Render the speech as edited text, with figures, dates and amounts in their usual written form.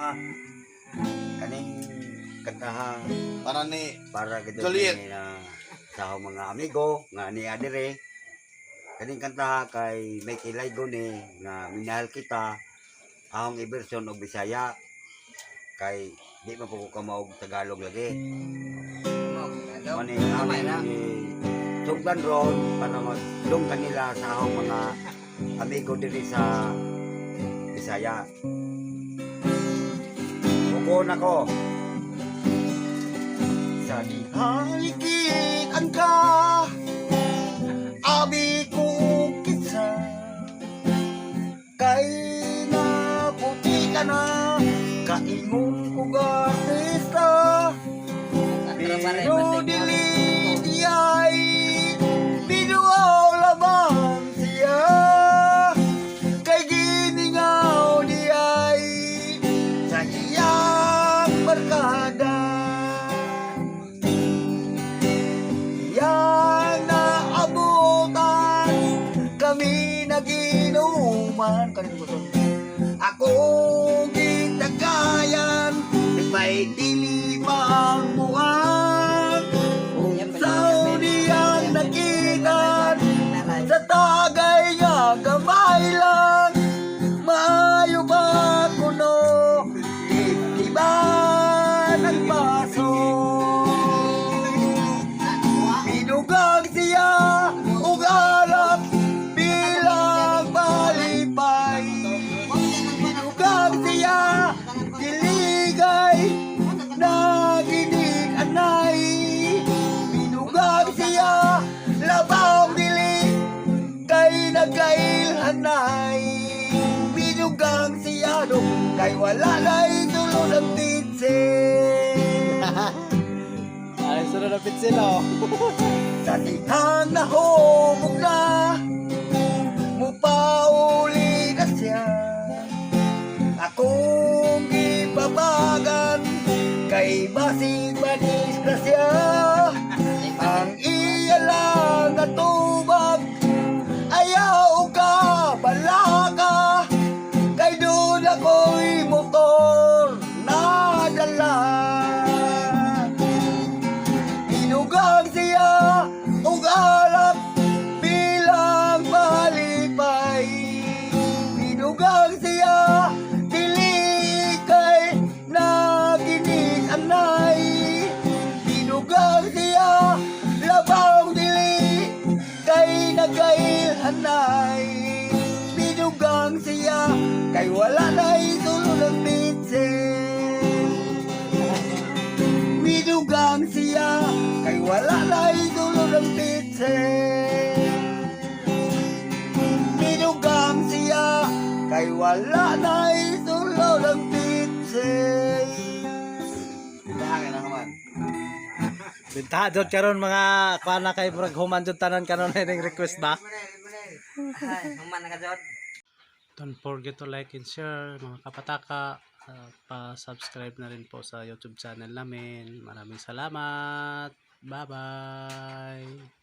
nga kaning kantaha para gid Juliet. na sa akong mga amigo nga ni adire kaning kantaha kay may kilay ni nga minahal kita akong i-version og Bisaya kay di man po ko kamaog Tagalog lagi. Mani aming sugdan ron para magdong kanila sa akong mga amigo diri sa Bisaya. Bukon ako. Sa dihagitan ka, abi ko kitsa, kay naputi ka na, kaingon ko artista. Pero dili diyay, binuaw laban siya, kay giningaw diyay, sa iyang barkada. Yang naabutan, kami naginuman, ako gitagayan, may dili pang buwan. Sao niyang nakitan, sa tagay nga gamay lang, maayo ba kuno, iba ng paso. Binugang siya, ug alap, bilang malipay. Binugang siya, kiligay, naginig anay. Binugang siya, labaw dili, kay nagkailhanay. Binugang siya, kay wala na'y sulod ang pitsin. Ay, sunod na pitsil, oh. Sa tihang nahubog na, mupauli na siya. Akong ipabagan, kay basig manis na siya. Ang iya lang natubag, ayaw ka, balaka, kay doon ako'y motor nadala. Binugang siya, ug alap, bilang malipay. Binugang siya, dili kay naginig anay. Binugang siya, labaw dili, kay nagkailhanay. Binugang siya, kay wala na'y sulod ang pitsin. Binugang siya, kay wala na'y sulod ang pitsin. Binugang siya, kay wala na'y sulod ang pitsin. Pinahangin na naman. Bintaha jud karon mga kuan na kay murag human jud tanan karon ning request ba. Human na ka jud. Don't forget to like and share mga kapataka. Pa-subscribe na rin po sa YouTube channel namin. Maraming salamat. Bye-bye.